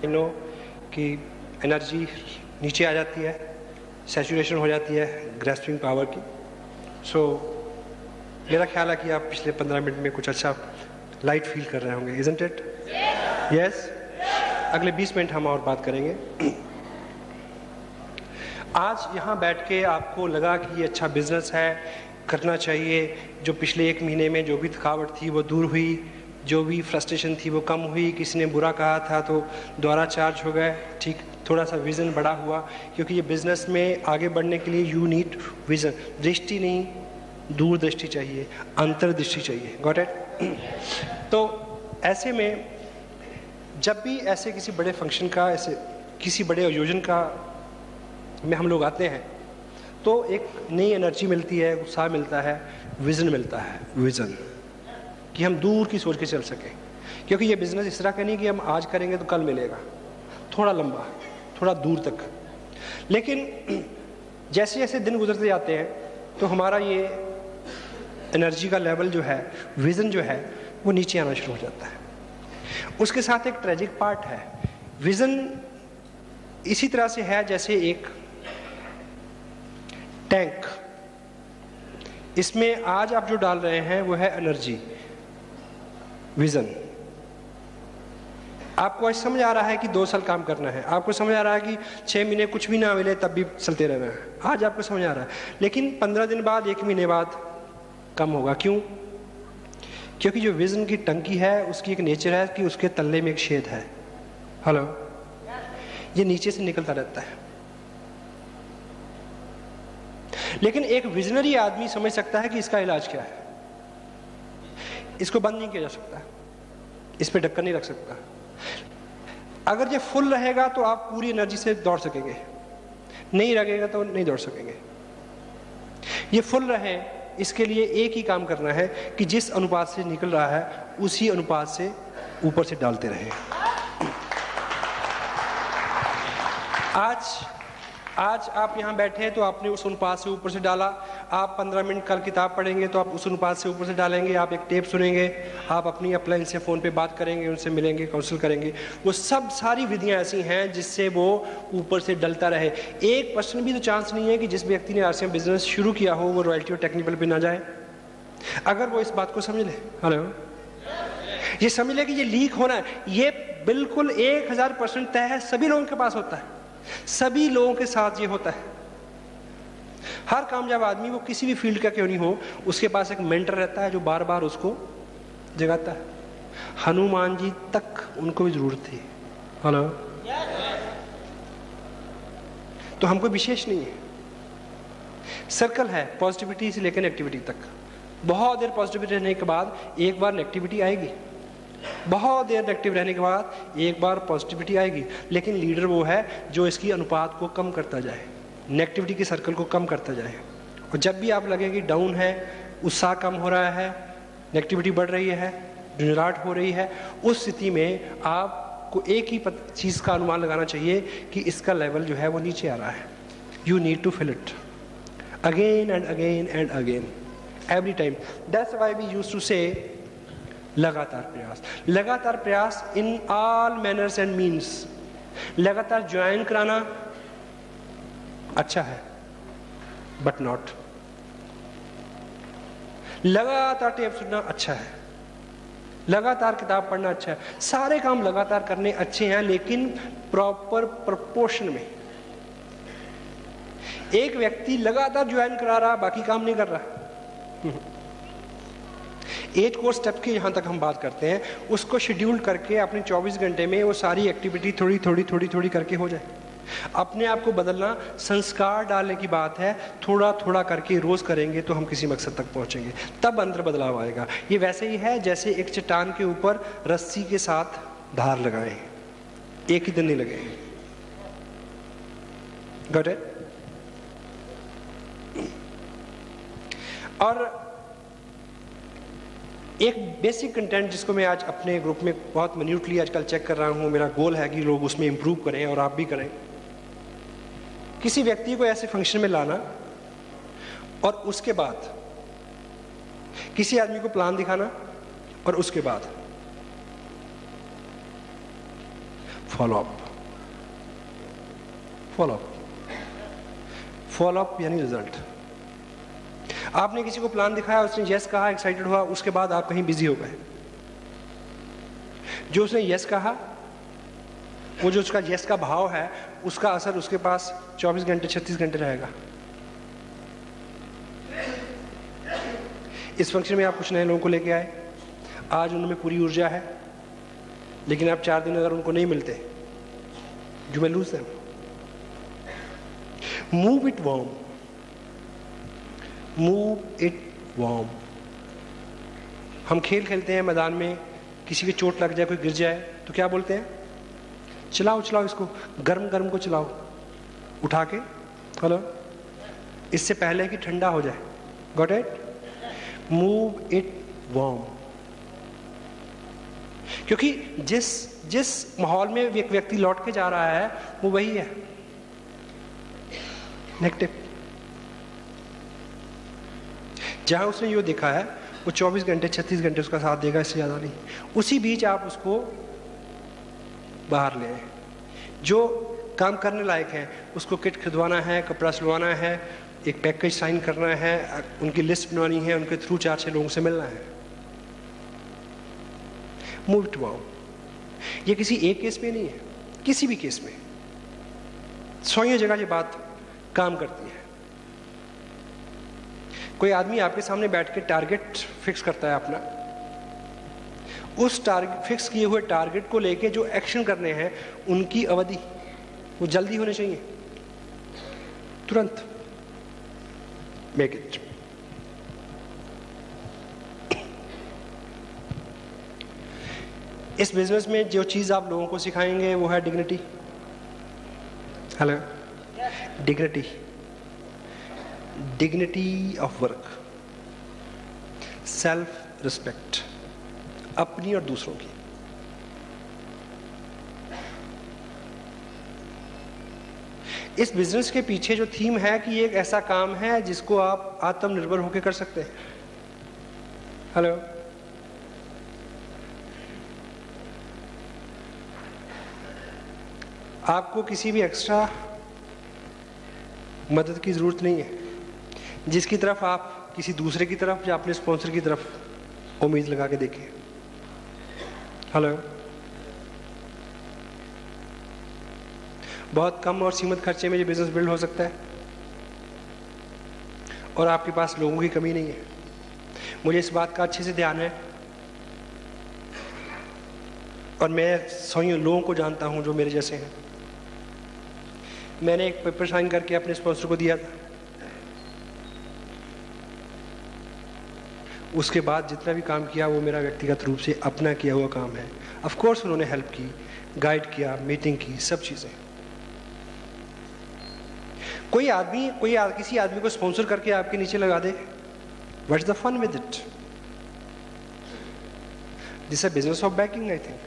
No कि energy नीचे आ जाती है, सैचुरेशन हो जाती है ग्रैस्पिंग पावर की। सो मेरा ख्याल है कि आप पिछले 15 मिनट में कुछ अच्छा लाइट फील कर रहे होंगे, इज़न्ट इट? यस। अगले 20 मिनट हम और बात करेंगे। आज यहाँ बैठ के आपको लगा कि ये अच्छा बिजनेस है, करना चाहिए, जो पिछले 1 महीने में जो भी थकावट थी वो दूर हुई, जो भी फ्रस्ट्रेशन थी वो कम हुई, किसी ने बुरा कहा था तो दोबारा चार्ज हो गए, ठीक, थोड़ा सा विज़न बड़ा हुआ, क्योंकि ये बिज़नेस में आगे बढ़ने के लिए यू नीड विज़न। दृष्टि नहीं, दूरदृष्टि चाहिए, अंतर्दृष्टि चाहिए। Got it? तो ऐसे में जब भी ऐसे किसी बड़े फंक्शन का, ऐसे किसी बड़े आयोजन का में हम लोग आते हैं तो एक नई एनर्जी मिलती है, उत्साह मिलता है, विज़न मिलता है। विज़न कि हम दूर की सोच के चल सकें, क्योंकि ये बिज़नेस इस तरह का नहीं कि हम आज करेंगे तो कल मिलेगा, थोड़ा लंबा, थोड़ा दूर तक। लेकिन जैसे जैसे दिन गुजरते जाते हैं तो हमारा ये एनर्जी का लेवल जो है, विज़न जो है, वो नीचे आना शुरू हो जाता है। उसके साथ एक ट्रेजिक पार्ट है। विज़न इसी तरह से है जैसे एक टैंक, इसमें आज आप जो डाल रहे हैं वो है एनर्जी, विज़न। आपको आज समझ आ रहा है कि 2 साल काम करना है, आपको समझ आ रहा है कि 6 महीने कुछ भी ना मिले तब भी चलते रहना है, आज आपको समझ आ रहा है। लेकिन 15 दिन बाद, 1 महीने बाद कम होगा। क्यों? क्योंकि जो विज़न की टंकी है उसकी एक नेचर है कि उसके तल्ले में एक छेद है। हेलो, ये नीचे से निकलता रहता है। लेकिन एक विजनरी आदमी समझ सकता है कि इसका इलाज क्या है। इसको बंद नहीं किया जा सकता, इस पे ढक्कन नहीं रख सकता। अगर ये फुल रहेगा तो आप पूरी एनर्जी से दौड़ सकेंगे, नहीं रहेगा तो नहीं दौड़ सकेंगे। ये फुल रहे, इसके लिए एक ही काम करना है कि जिस अनुपात से निकल रहा है उसी अनुपात से ऊपर से डालते रहें। आज आप यहाँ बैठे हैं तो आपने उस अनुपात से ऊपर से डाला। आप 15 मिनट कल किताब पढ़ेंगे तो आप उस अनुपात से ऊपर से डालेंगे। आप एक टेप सुनेंगे, आप अपनी अपलाइन से फ़ोन पे बात करेंगे, उनसे मिलेंगे, काउंसिल करेंगे। वो सब सारी विधियाँ ऐसी हैं जिससे वो ऊपर से डलता रहे। 1% भी तो चांस नहीं है कि जिस व्यक्ति ने आरसीएम बिजनेस शुरू किया हो वो रॉयल्टी और टेक्निकल पे ना जाए, अगर वो इस बात को समझ ले। हेलो, ये समझ ले कि ये लीक होना है, ये बिल्कुल 1000% तय है, सभी लोगों के पास होता है, सभी लोगों के साथ ये होता है। हर कामयाब आदमी, वो किसी भी फील्ड का क्यों नहीं हो, उसके पास एक मेंटर रहता है जो बार बार उसको जगाता है। हनुमान जी तक उनको भी जरूरत थी। हेलो, तो हमको विशेष नहीं है, सर्कल है पॉजिटिविटी से लेकर नेगेटिविटी तक। बहुत देर पॉजिटिविटी रहने के बाद एक बार नेगेटिविटी आएगी, बहुत देर नेगेटिव रहने के बाद एक बार पॉजिटिविटी आएगी। लेकिन लीडर वो है जो इसकी अनुपात को कम करता जाए, नेगेटिविटी के सर्कल को कम करता जाए। और जब भी आप लगे कि डाउन है, उत्साह कम हो रहा है, नेगेटिविटी बढ़ रही है, झुंझलाहट हो रही है, उस स्थिति में आपको एक ही चीज़ का अनुमान लगाना चाहिए कि इसका लेवल जो है वो नीचे आ रहा है। You need to fill it again and again and again, every time. That's why we used to say लगातार प्रयास, लगातार प्रयास in all manners and means. लगातार ज्वाइन कराना अच्छा है बट नॉट, लगातार टेप सुनना अच्छा है, लगातार किताब पढ़ना अच्छा है, सारे काम लगातार करने अच्छे हैं, लेकिन प्रॉपर प्रपोर्शन में। एक व्यक्ति लगातार ज्वाइन करा रहा, बाकी काम नहीं कर रहा। 8 कोर्स स्टेप की यहाँ तक हम बात करते हैं, उसको शेड्यूल करके अपने 24 घंटे में वो सारी एक्टिविटी थोड़ी थोड़ी करके हो जाए। अपने आप को बदलना, संस्कार डालने की बात है। थोड़ा थोड़ा करके रोज करेंगे तो हम किसी मकसद तक पहुंचेंगे, तब अंदर बदलाव आएगा। ये वैसे ही है जैसे एक चट्टान के ऊपर रस्सी के साथ धार लगाएं, एक ही दिन नहीं लगेंगे। Got it? और एक बेसिक कंटेंट जिसको मैं आज अपने ग्रुप में बहुत मिन्यूटली आजकल चेक कर रहा हूँ, मेरा गोल है कि लोग उसमें इंप्रूव करें और आप भी करें। किसी व्यक्ति को ऐसे फंक्शन में लाना और उसके बाद किसी आदमी को प्लान दिखाना और उसके बाद follow up. Follow up, follow up यानी रिजल्ट। आपने किसी को प्लान दिखाया, उसने यस कहा, एक्साइटेड हुआ, उसके बाद आप कहीं बिजी हो गए। जो उसने यस कहा, वो जो उसका यस का भाव है, उसका असर उसके पास 24 घंटे 36 घंटे रहेगा। इस फंक्शन में आप कुछ नए लोगों को लेके आए, आज उनमें पूरी ऊर्जा है, लेकिन आप 4 दिन अगर उनको नहीं मिलते, you will lose them. Move it warm, move it warm. हम खेल खेलते हैं मैदान में, किसी की चोट लग जाए, कोई गिर जाए, तो क्या बोलते हैं? चलाओ चलाओ इसको, गर्म गर्म को चलाओ उठा के। हेलो, इससे पहले कि ठंडा हो जाए। Got it? Move it warm. क्योंकि जिस माहौल में एक व्यक्ति लौट के जा रहा है, वो वही है नेगेटिव। जहां उसने ये देखा है, वो 24 घंटे 36 घंटे उसका साथ देगा, इससे ज्यादा नहीं। उसी बीच आप उसको बाहर ले आए। जो काम करने लायक है, उसको किट खरीदवाना है, कपड़ा सिलवाना है, एक पैकेज साइन करना है, उनकी लिस्ट बनवानी है, उनके थ्रू 4-6 लोगों से मिलना है। Move it warm. ये किसी एक केस में नहीं है, किसी भी केस में 100 जगह ये बात काम करती है। कोई आदमी आपके सामने बैठ के टारगेट फिक्स करता है अपना, उस टारगेट फिक्स किए हुए टारगेट को लेके जो एक्शन करने हैं, उनकी अवधि वो जल्दी होनी चाहिए, तुरंत। Make it. इस बिजनेस में जो चीज आप लोगों को सिखाएंगे वो है dignity. Hello, dignity, dignity of work, self respect, अपनी और दूसरों की। इस बिजनेस के पीछे जो थीम है कि ये एक ऐसा काम है जिसको आप आत्मनिर्भर होकर कर सकते हैं। हेलो, आपको किसी भी एक्स्ट्रा मदद की जरूरत नहीं है, जिसकी तरफ आप किसी दूसरे की तरफ या अपने स्पॉन्सर की तरफ उम्मीद लगा के देखें। हेलो, बहुत कम और सीमित खर्चे में ये बिजनेस बिल्ड हो सकता है और आपके पास लोगों की कमी नहीं है। मुझे इस बात का अच्छे से ध्यान है और मैं 100 लोगों को जानता हूं जो मेरे जैसे हैं। मैंने एक पेपर साइन करके अपने स्पॉन्सर को दिया था, उसके बाद जितना भी काम किया वो मेरा व्यक्तिगत रूप से अपना किया हुआ काम है। ऑफ कोर्स उन्होंने हेल्प की, गाइड किया, मीटिंग की, सब चीजें। किसी आदमी को स्पॉन्सर करके आपके नीचे लगा दे, what's the fun with it? This is business of backing, I think.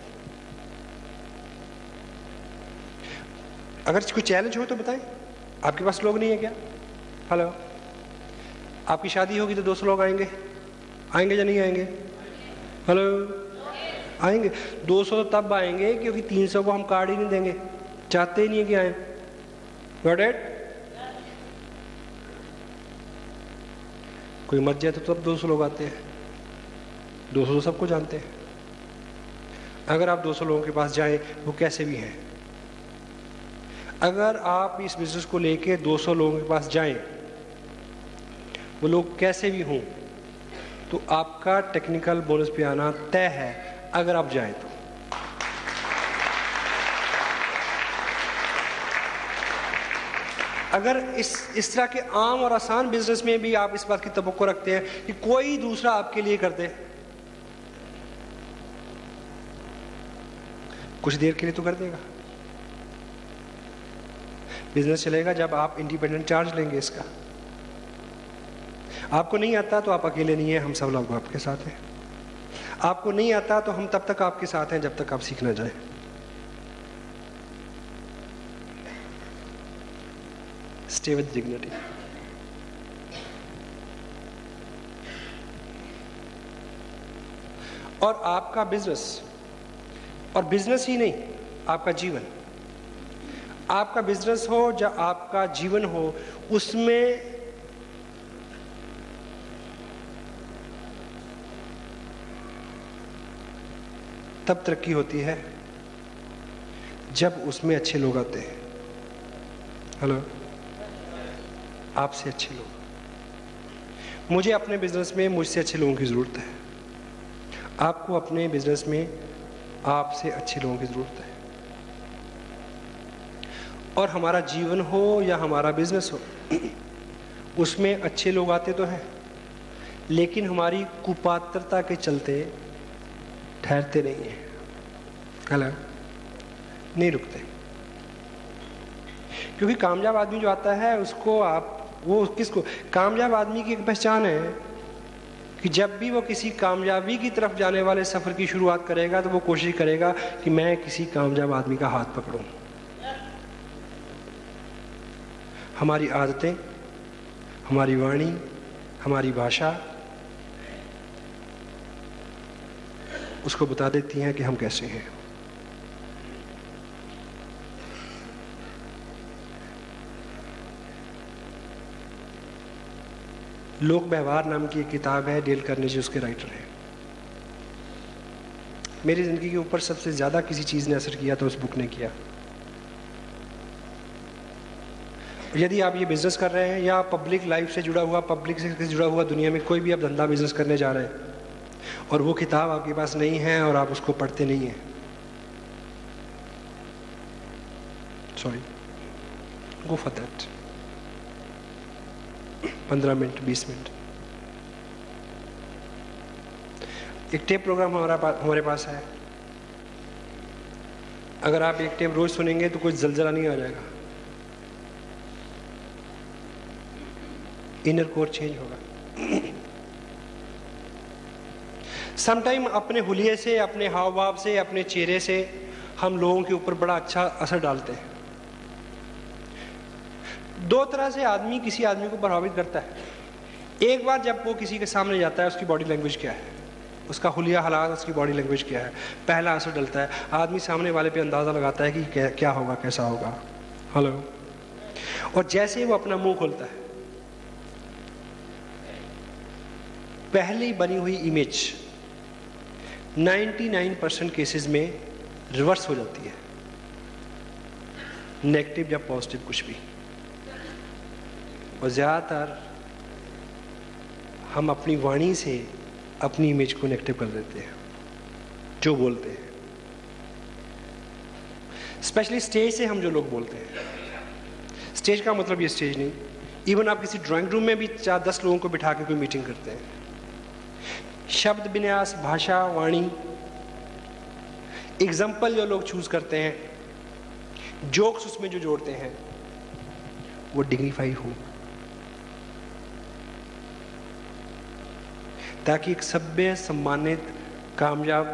अगर कोई चैलेंज हो तो बताएं। आपके पास लोग नहीं है क्या? हेलो, आपकी शादी होगी तो 200 लोग आएंगे, आएंगे या नहीं आएंगे? हेलो, आएंगे। 200 तो तब आएंगे क्योंकि 300 को हम कार्ड ही नहीं देंगे, चाहते ही नहीं है कि आए। Got it? कोई मर जाए तो तब 200 लोग आते हैं। 200 तो सबको जानते हैं। अगर आप 200 लोगों के पास जाएं, वो कैसे भी हैं, अगर आप इस बिजनेस को लेके 200 लोगों के पास जाएं, वो लोग कैसे भी हों, तो आपका टेक्निकल बोनस पे आना तय है, अगर आप जाएं तो। अगर इस तरह के आम और आसान बिजनेस में भी आप इस बात की तवक्को रखते हैं कि कोई दूसरा आपके लिए कर दे, कुछ देर के लिए तो कर देगा। बिजनेस चलेगा जब आप इंडिपेंडेंट चार्ज लेंगे इसका। आपको नहीं आता तो आप अकेले नहीं हैं, हम सब लोग आपके साथ हैं। आपको नहीं आता तो हम तब तक आपके साथ हैं जब तक आप सीख ना जाए। Stay with dignity. और आपका बिजनेस, और बिजनेस ही नहीं, आपका जीवन, आपका बिजनेस हो या आपका जीवन हो, उसमें तब तरक्की होती है जब उसमें अच्छे लोग आते हैं। हेलो, आपसे अच्छे लोग। मुझे अपने बिजनेस में मुझसे अच्छे लोगों की ज़रूरत है, आपको अपने बिजनेस में आपसे अच्छे लोगों की ज़रूरत है। और हमारा जीवन हो या हमारा बिजनेस हो, उसमें अच्छे लोग आते तो हैं, लेकिन हमारी कुपात्रता के चलते ठहरते नहीं हैं। हेलो, नहीं रुकते। क्योंकि कामयाब आदमी जो आता है उसको वो किसको, कामयाब आदमी की एक पहचान है कि जब भी वो किसी कामयाबी की तरफ जाने वाले सफ़र की शुरुआत करेगा तो वो कोशिश करेगा कि मैं किसी कामयाब आदमी का हाथ पकड़ूं। हमारी आदतें, हमारी वाणी, हमारी भाषा उसको बता देती हैं कि हम कैसे हैं। लोक व्यवहार नाम की एक किताब है, डेल कार्नेगी उसके राइटर हैं। मेरी ज़िंदगी के ऊपर सबसे ज़्यादा किसी चीज़ ने असर किया तो उस बुक ने किया। यदि आप ये बिज़नेस कर रहे हैं या पब्लिक लाइफ से जुड़ा हुआ, पब्लिक से जुड़ा हुआ दुनिया में कोई भी आप धंधा बिज़नेस करने जा रहे हैं और वो किताब आपके पास नहीं है और आप उसको पढ़ते नहीं हैं, sorry, go for that. 15 minute, 20 minute. एक टेप प्रोग्राम हमारे पास है। अगर आप एक टेप रोज सुनेंगे तो कोई जलजला नहीं आ जाएगा, इनर कोर चेंज होगा। समटाइम अपने हुलिये से, अपने हाव भाव से, अपने चेहरे से हम लोगों के ऊपर बड़ा अच्छा असर डालते हैं। दो तरह से आदमी किसी आदमी को प्रभावित करता है। एक बार जब वो किसी के सामने जाता है, उसकी बॉडी लैंग्वेज क्या है, उसका हुलिया हालात, उसकी बॉडी लैंग्वेज क्या है, पहला असर डलता है। आदमी सामने वाले पे अंदाज़ा लगाता है कि क्या होगा, कैसा होगा। हेलो, और जैसे ही वो अपना मुंह खोलता है, पहली बनी हुई इमेज 99% केसेस में रिवर्स हो जाती है, नेगेटिव या पॉजिटिव कुछ भी। और ज़्यादातर हम अपनी वाणी से अपनी इमेज को नेगेटिव कर देते हैं, जो बोलते हैं। स्पेशली स्टेज से हम जो लोग बोलते हैं, स्टेज का मतलब ये स्टेज नहीं, इवन आप किसी ड्राइंग रूम में भी 4-10 लोगों को बिठा के कोई मीटिंग करते हैं, शब्द विन्यास, भाषा, वाणी, एग्जाम्पल जो लोग चूज करते हैं, जोक्स उसमें जो जोड़ते हैं, वो डिग्निफाई हो, ताकि एक सभ्य, सम्मानित, कामयाब,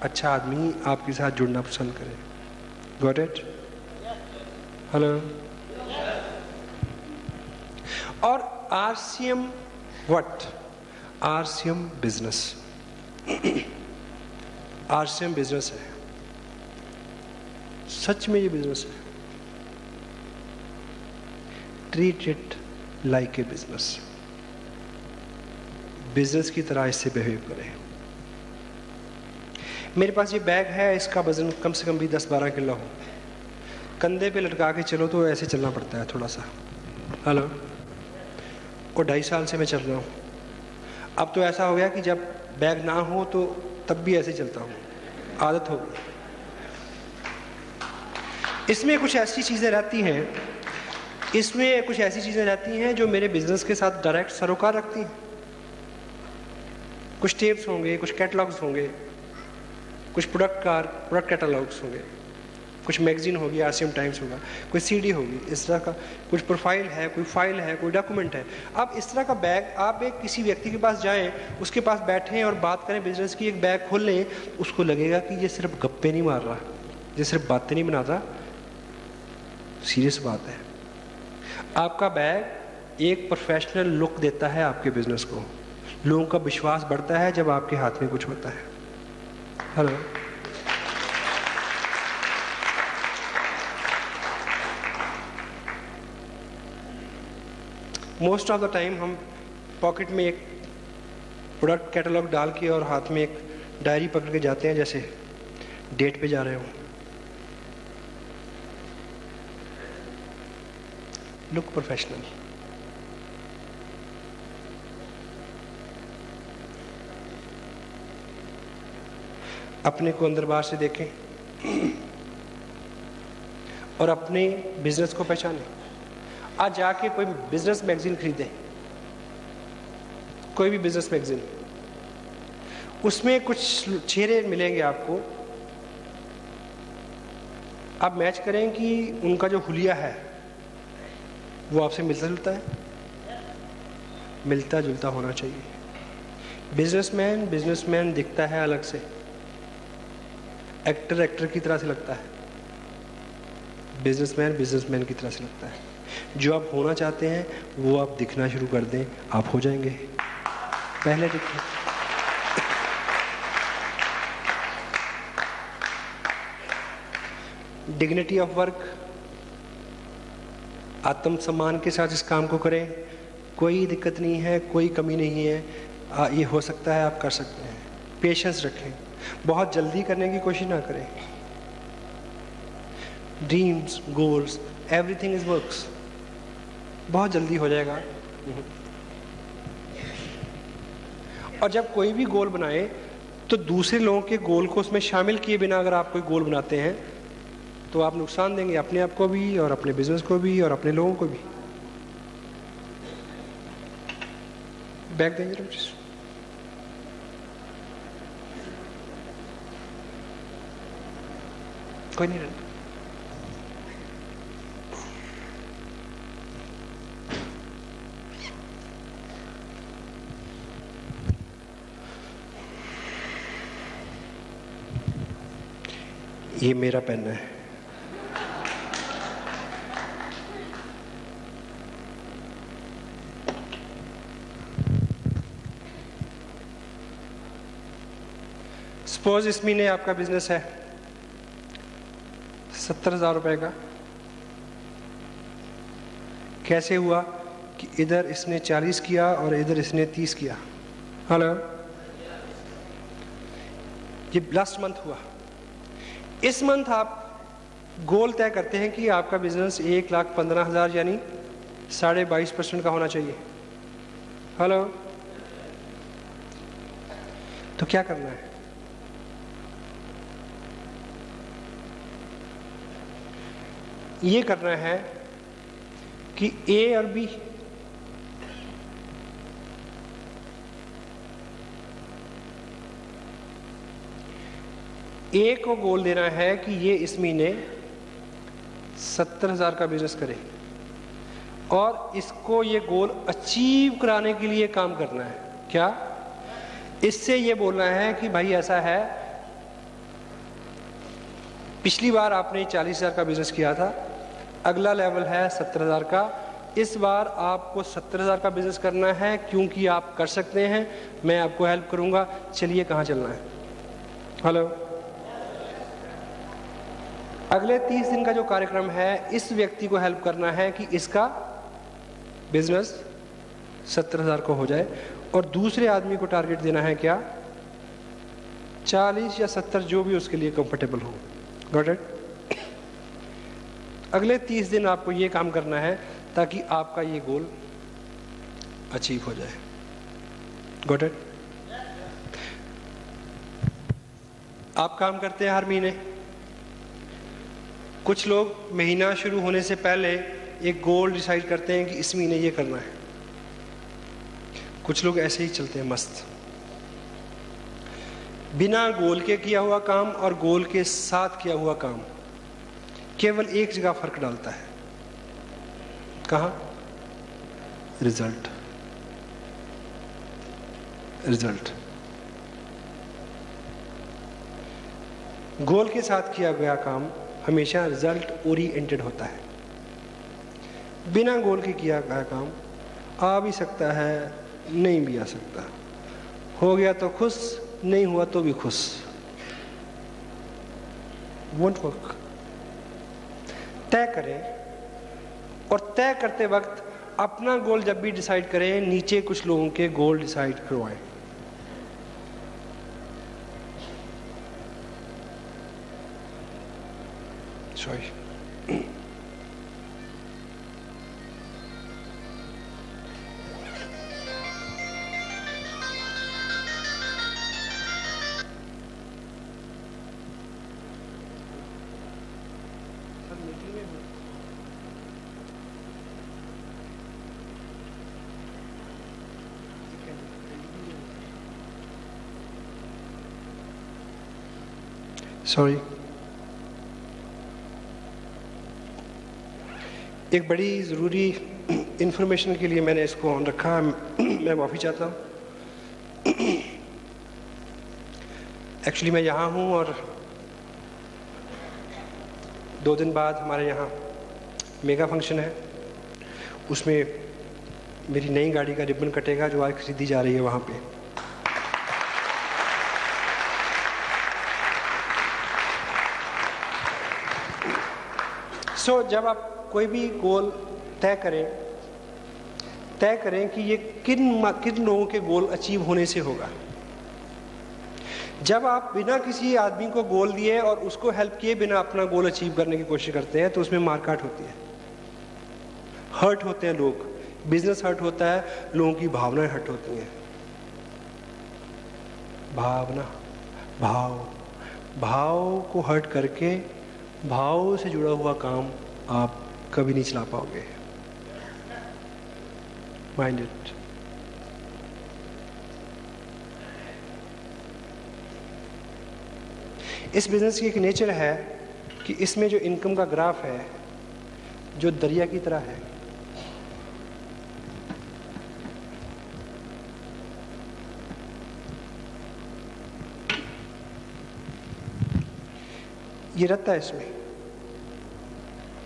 अच्छा आदमी आपके साथ जुड़ना पसंद करे। Got it? हेलो। और RCM what? RCM business. RCM business है, सच में ये बिजनेस है। Treat it like a business, business की तरह इससे बिहेव करें। मेरे पास ये बैग है, इसका वजन कम से कम भी 10-12 किलो हो, कंधे पे लटका के चलो तो ऐसे चलना पड़ता है थोड़ा सा। हेलो। और 2.5 साल से मैं चल रहा हूँ। अब तो ऐसा हो गया कि जब बैग ना हो तो तब भी ऐसे चलता हूँ, आदत हो गई। इसमें कुछ ऐसी चीज़ें रहती हैं, जो मेरे बिजनेस के साथ डायरेक्ट सरोकार रखती हैं। कुछ टेप्स होंगे, कुछ कैटलॉग्स होंगे, कुछ प्रोडक्ट कैटलॉग्स होंगे, कुछ मैगजीन होगी, RCM टाइम्स होगा, कोई CD होगी, इस तरह का कुछ प्रोफाइल है, कोई फाइल है, कोई डॉक्यूमेंट है। अब इस तरह का बैग आप एक किसी व्यक्ति के पास जाएं, उसके पास बैठें और बात करें बिजनेस की, एक बैग खोल लें, उसको लगेगा कि ये सिर्फ गप्पे नहीं मार रहा, ये सिर्फ बातें नहीं बनाता, सीरियस बात है। आपका बैग एक प्रोफेशनल लुक देता है आपके बिजनेस को। लोगों का विश्वास बढ़ता है जब आपके हाथ में कुछ होता है। Hello. Most of the time हम पॉकेट में एक प्रोडक्ट कैटलॉग डाल के और हाथ में एक डायरी पकड़ के जाते हैं, जैसे डेट पे जा रहे हो। Look professional. अपने को अंदर बाहर से देखें और अपने बिजनेस को पहचानें। आज जाके कोई बिजनेस मैगजीन खरीदें, कोई भी बिजनेस मैगजीन, उसमें कुछ चेहरे मिलेंगे आपको। आप मैच करें कि उनका जो हुलिया है वो आपसे मिलता जुलता है, मिलता जुलता होना चाहिए। बिजनेसमैन दिखता है अलग से, एक्टर की तरह से लगता है, बिजनेसमैन की तरह से लगता है। जो आप होना चाहते हैं वो आप दिखना शुरू कर दें, आप हो जाएंगे। पहले दिखें। डिग्निटी ऑफ वर्क, आत्मसम्मान के साथ इस काम को करें। कोई दिक्कत नहीं है, कोई कमी नहीं है, ये हो सकता है, आप कर सकते हैं। पेशेंस रखें, बहुत जल्दी करने की कोशिश ना करें। Dreams, goals, everything is works, बहुत जल्दी हो जाएगा। और जब कोई भी गोल बनाए तो दूसरे लोगों के गोल को उसमें शामिल किए बिना अगर आप कोई गोल बनाते हैं तो आप नुकसान देंगे अपने आप को भी और अपने बिजनेस को भी और अपने लोगों को भी। बैक देंगे प्लीज। कोई नहीं रहना। ये मेरा पेन है। सपोज इस महीने आपका बिजनेस है 70,000 रुपए का। कैसे हुआ कि इधर इसने 40 किया और इधर इसने 30 किया। हेलो, ये लास्ट मंथ हुआ। इस मंथ आप गोल तय करते हैं कि आपका बिजनेस 1,15,000 यानी 22.5% का होना चाहिए। हेलो, तो क्या करना है? ये करना है कि ए और बी ए को गोल देना है कि ये इस महीने 70,000 का बिजनेस करे और इसको ये गोल अचीव कराने के लिए काम करना है। क्या? इससे ये बोलना है कि भाई ऐसा है, पिछली बार आपने 40,000 का बिजनेस किया था, अगला लेवल है 70,000 का। इस बार आपको 70,000 का बिजनेस करना है क्योंकि आप कर सकते हैं, मैं आपको हेल्प करूंगा। चलिए कहाँ चलना है? हेलो, अगले 30 दिन का जो कार्यक्रम है इस व्यक्ति को हेल्प करना है कि इसका बिजनेस 70,000 को हो जाए और दूसरे आदमी को टारगेट देना है क्या? 40 या 70, जो भी उसके लिए कंफर्टेबल हो। Got it? अगले 30 दिन आपको ये काम करना है ताकि आपका ये गोल अचीव हो जाए। Got it? आप काम करते हैं हर महीने। कुछ लोग महीना शुरू होने से पहले एक गोल डिसाइड करते हैं कि इस महीने ये करना है। कुछ लोग ऐसे ही चलते हैं मस्त, बिना गोल के किया हुआ काम और गोल के साथ किया हुआ काम केवल एक जगह फर्क डालता है। कहाँ? रिजल्ट। रिजल्ट। गोल के साथ किया गया काम हमेशा रिजल्ट ओरिएंटेड होता है। बिना गोल के किया गया काम आ भी सकता है, नहीं भी आ सकता। हो गया तो खुश, नहीं हुआ तो भी खुश। Won't work. तय करें और तय करते वक्त अपना गोल जब भी डिसाइड करें, नीचे कुछ लोगों के गोल डिसाइड करवाएं। Sorry, sorry. एक बड़ी ज़रूरी इंफॉर्मेशन के लिए मैंने इसको ऑन रखा, मैं माफ़ी चाहता हूँ। एक्चुअली मैं यहाँ हूँ और 2 दिन बाद हमारे यहाँ मेगा फंक्शन है, उसमें मेरी नई गाड़ी का रिबन कटेगा जो आज खरीदी जा रही है वहाँ पे। जब आप कोई भी गोल तय करें कि ये किन लोगों के गोल अचीव होने से होगा। जब आप बिना किसी आदमी को गोल दिए और उसको हेल्प किए बिना अपना गोल अचीव करने की कोशिश करते हैं तो उसमें मारकाट होती है, हर्ट होते हैं लोग, बिजनेस हर्ट होता है, लोगों की भावनाएं हर्ट होती हैं। भाव को हर्ट करके भाव से जुड़ा हुआ काम आप कभी नहीं चला पाओगे। Mind it. इस बिजनेस की एक नेचर है कि इसमें जो इनकम का ग्राफ है जो दरिया की तरह है, ये रहता है इसमें,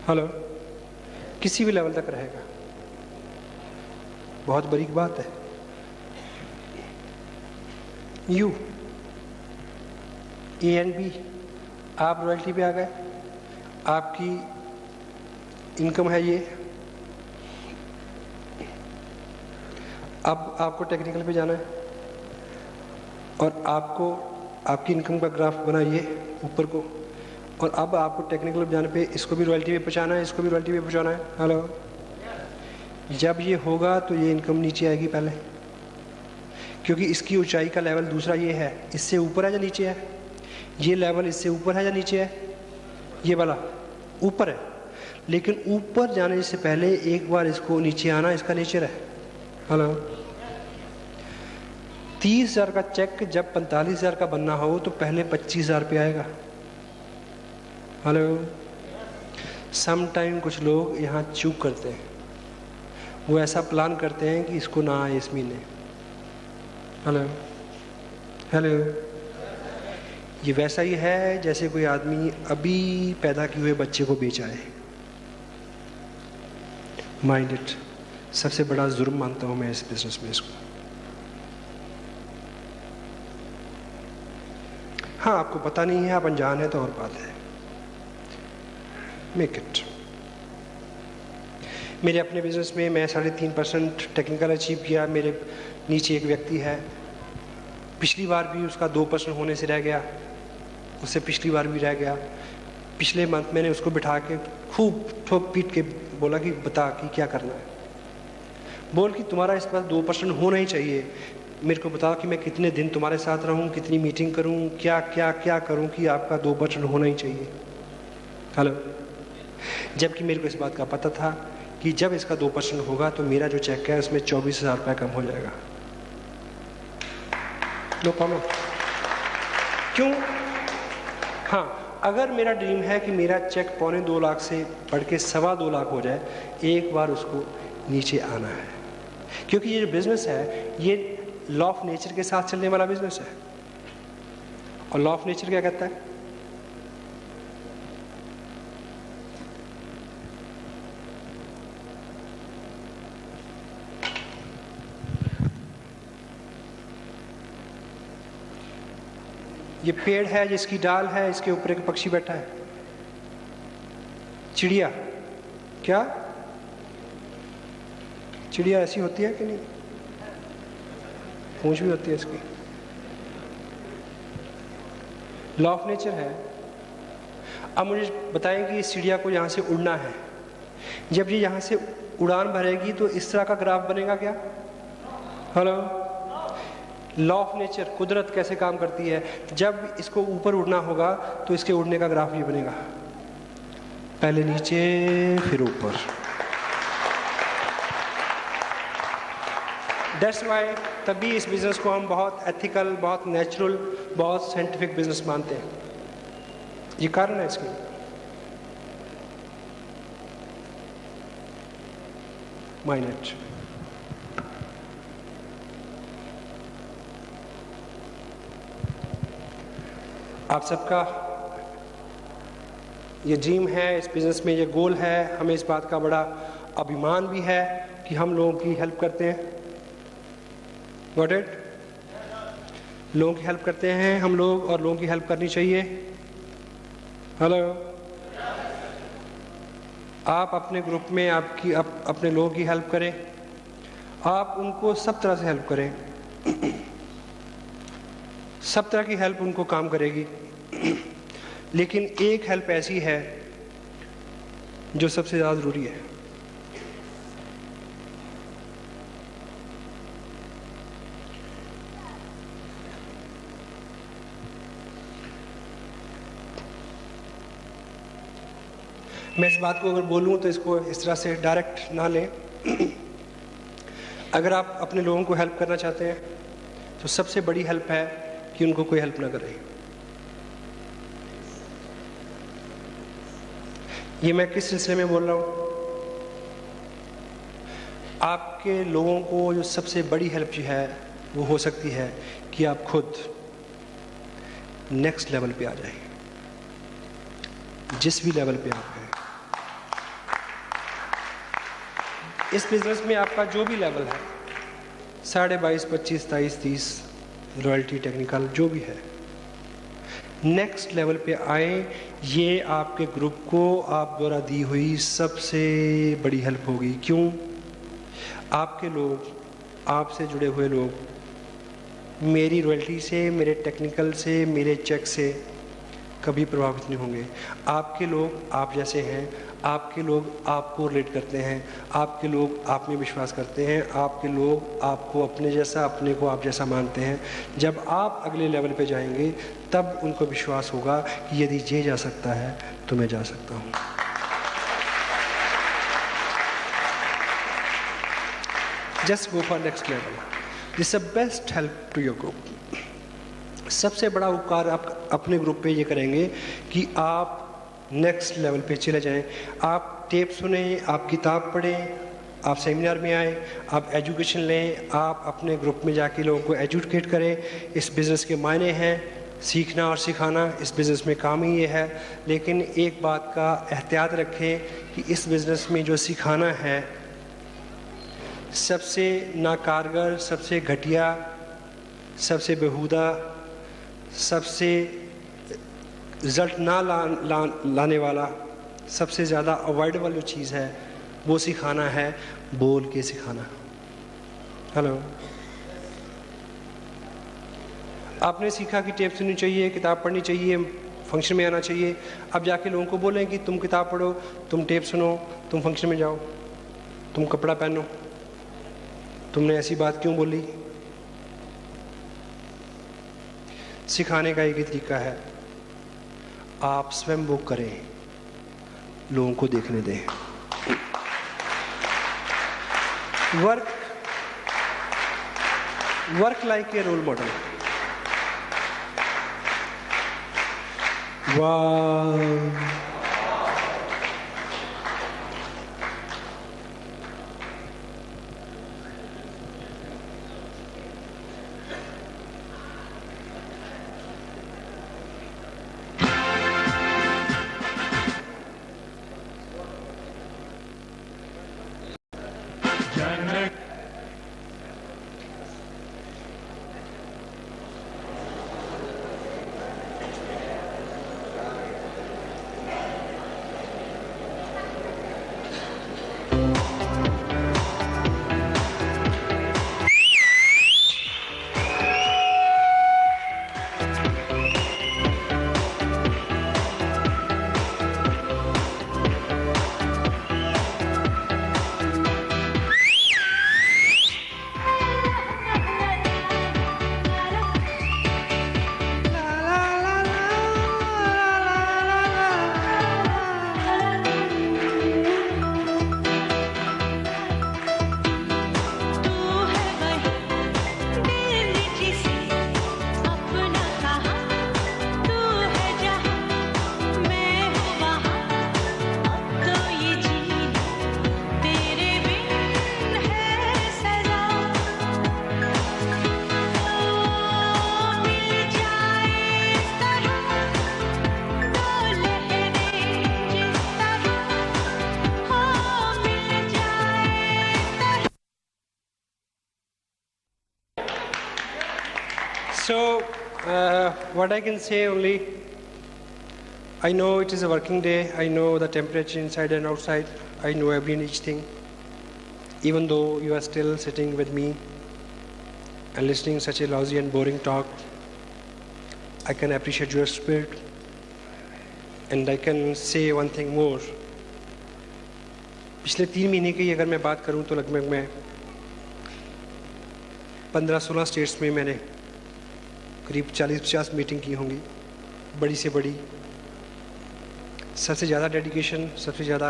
हेलो, किसी भी लेवल तक रहेगा। बहुत बड़ी बात है। यू ए एंड बी, आप रॉयल्टी पे आ गए, आपकी इनकम है ये। अब आपको टेक्निकल पे जाना है और आपको आपकी इनकम का ग्राफ बना ये ऊपर को, और अब आपको टेक्निकल पे जाने पे इसको भी रॉयल्टी पे पहुंचाना है, इसको भी रॉयल्टी पे पहुंचाना है। हेलो, जब ये होगा तो ये इनकम नीचे आएगी पहले, क्योंकि इसकी ऊंचाई का लेवल दूसरा ये है, इससे ऊपर है या नीचे है, ये लेवल इससे ऊपर है या नीचे है, ये वाला ऊपर है, लेकिन ऊपर जाने से पहले एक बार इसको नीचे आना इसका नेचर है। हेलो, 30,000 का चेक जब 45,000 का बनना हो तो पहले 25,000 पे आएगा। हेलो, सम टाइम कुछ लोग यहाँ चूक करते हैं, वो ऐसा प्लान करते हैं कि इसको ना आए इस महीने। हेलो हेलो, ये वैसा ही है जैसे कोई आदमी अभी पैदा किए हुए बच्चे को बेच आए। माइंड इट, सबसे बड़ा जुर्म मानता हूँ मैं इस बिजनेस में इसको। हाँ, आपको पता नहीं है, आप अनजान है तो और बात है। Make it. मेरे अपने बिजनेस में मैं 3.5% टेक्निकल अचीव किया। मेरे नीचे एक व्यक्ति है, पिछली बार भी उसका 2% होने से रह गया, उससे पिछली बार भी रह गया। पिछले मंथ मैंने उसको बिठा के खूब ठोक पीट के बोला कि बता कि क्या करना है। बोल कि तुम्हारा इस बार 2% होना ही चाहिए, मेरे को बताओ कि मैं कितने दिन तुम्हारे साथ रहूं, कितनी मीटिंग करूं, क्या क्या क्या करूं कि आपका 2% होना ही चाहिए। हेलो, जबकि मेरे को इस बात का पता था कि जब इसका 2% होगा तो मेरा जो चेक है उसमें 24,000 रुपये कम हो जाएगा। No problem. क्यों? हाँ, अगर मेरा ड्रीम है कि मेरा चेक 2.25 लाख से बढ़ के 2.25 लाख हो जाए, एक बार उसको नीचे आना है, क्योंकि ये जो बिजनेस है ये लॉ ऑफ नेचर के साथ चलने वाला बिजनेस है। और लॉ ऑफ नेचर क्या कहता है? ये पेड़ है जिसकी डाल है, इसके ऊपर एक पक्षी बैठा है, चिड़िया। क्या चिड़िया ऐसी होती है कि नहीं? पूंछ भी होती है इसकी। लॉ ऑफ नेचर है। अब मुझे बताएं कि इस चिड़िया को यहाँ से उड़ना है, जब ये यहाँ से उड़ान भरेगी तो इस तरह का ग्राफ बनेगा क्या? हेलो, लॉ ऑफ नेचर, कुदरत कैसे काम करती है। जब इसको ऊपर उड़ना होगा तो इसके उड़ने का ग्राफ ये बनेगा, पहले नीचे फिर ऊपर। दैट्स वाई तभी इस बिजनेस को हम बहुत एथिकल, बहुत नेचुरल, बहुत साइंटिफिक बिजनेस मानते हैं। ये कारण है इसकी। माइनेट आप सबका ये ड्रीम है, इस बिज़नेस में ये गोल है। हमें इस बात का बड़ा अभिमान भी है कि हम लोगों की हेल्प करते हैं। Got it? लोगों की हेल्प करते हैं हम लोग, और लोगों की हेल्प करनी चाहिए। हेलो, आप अपने ग्रुप में अपने लोगों की हेल्प करें, आप उनको सब तरह से हेल्प करें, सब तरह की हेल्प उनको काम करेगी। लेकिन एक हेल्प ऐसी है जो सबसे ज़्यादा ज़रूरी है। मैं इस बात को अगर बोलूं तो इसको इस तरह से डायरेक्ट ना लें। अगर आप अपने लोगों को हेल्प करना चाहते हैं तो सबसे बड़ी हेल्प है कि उनको कोई हेल्प ना करे। ये मैं किस सिलसिले में बोल रहा हूँ? आपके लोगों को जो सबसे बड़ी हेल्प जो है वो हो सकती है कि आप खुद नेक्स्ट लेवल पे आ जाएं, जिस भी लेवल पे आप हैं। इस बिजनेस में आपका जो भी लेवल है, 22.5, 25, 23, 30, रॉयल्टी, टेक्निकल, जो भी है, नेक्स्ट लेवल पे आए। ये आपके ग्रुप को आप द्वारा दी हुई सबसे बड़ी हेल्प होगी। क्यों? आपके लोग, आपसे जुड़े हुए लोग मेरी रॉयल्टी से, मेरे टेक्निकल से, मेरे चेक से कभी प्रभावित नहीं होंगे। आपके लोग आप जैसे हैं, आपके लोग आपको रिलेट करते हैं, आपके लोग आप में विश्वास करते हैं, आपके लोग आपको अपने जैसा, अपने को आप जैसा मानते हैं। जब आप अगले लेवल पे जाएंगे तब उनको विश्वास होगा कि यदि ये जा सकता है तो मैं जा सकता हूँ। Just go for next level. This is the best help to your group. सबसे बड़ा उपकार आप अपने ग्रुप पे ये करेंगे कि आप नेक्स्ट लेवल पे चले जाएं। आप टेप सुने, आप किताब पढ़ें, आप सेमिनार में आए, आप एजुकेशन लें, आप अपने ग्रुप में जाके लोगों को एजुकेट करें। इस बिज़नेस के मायने हैं सीखना और सिखाना, इस बिज़नेस में काम ही ये है। लेकिन एक बात का एहतियात रखें कि इस बिज़नेस में जो सिखाना है सबसे नाकारगर, सबसे घटिया, सबसे बेहुदा, सबसे रिज़ल्ट ना लाने वाला, सबसे ज़्यादा अवॉइडेबल जो चीज़ है वो सिखाना है, बोल के सिखाना। हेलो, आपने सीखा कि टेप सुननी चाहिए, किताब पढ़नी चाहिए, फंक्शन में आना चाहिए। अब जाके लोगों को बोलें कि तुम किताब पढ़ो, तुम टेप सुनो, तुम फंक्शन में जाओ, तुम कपड़ा पहनो, तुमने ऐसी बात क्यों बोली? सिखाने का एक ही तरीका है, आप स्वयं वो करें, लोगों को देखने दें। Work like a role model. वाह, So, what I can say only, I know it is a working day. I know the temperature inside and outside. I know every and each thing. Even though you are still sitting with me and listening such a lousy and boring talk, I can appreciate your spirit. And I can say one thing more. पिछले 3 महीने की अगर मैं बात करूं तो लगभग मैं 15-16 स्टेट्स में मैंने करीब 40-50 मीटिंग की होंगी, बड़ी से बड़ी। सबसे ज़्यादा डेडिकेशन, सबसे ज़्यादा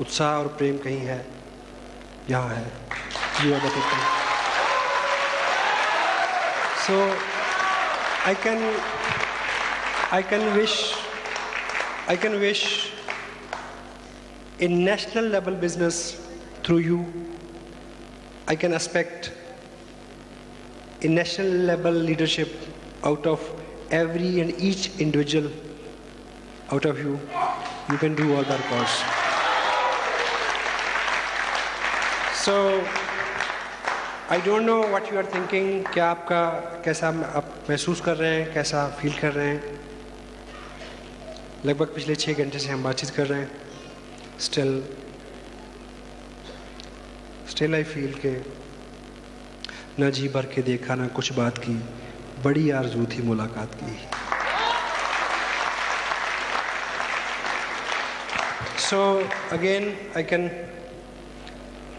उत्साह और प्रेम कहीं है, यहाँ है। You are the people. So I can wish a national level business through you. I can expect a national level leadership out of every and each individual out of you. You can do all the records. So I don't know what you are thinking. क्या आपका कैसा आप महसूस कर रहे हैं, कैसा feel कर रहे हैं? लगभग पिछले 6 घंटे से हम बातचीत कर रहे हैं। Still I feel के न जी भर के देखा ना कुछ बात की, बड़ी आरज़ू थी मुलाकात की। So again I can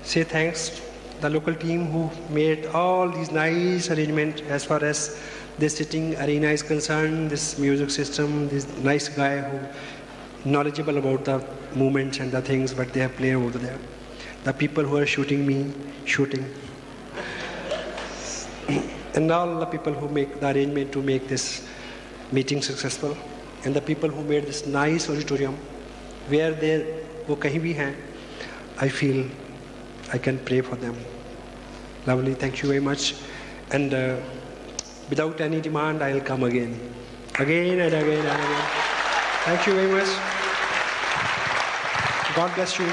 say thanks to the local team who made all these nice arrangements as far as this sitting arena is concerned, this music system, this nice guy who knowledgeable about the movements and the things what they have played over there. The people who are shooting me, and all the people who make the arrangement to make this meeting successful, and the people who made this nice auditorium, where they वो कहीं भी हैं, I feel I can pray for them. Lovely, thank you very much. And without any demand, I'll come again and again and again. Thank you very much. God bless you.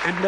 And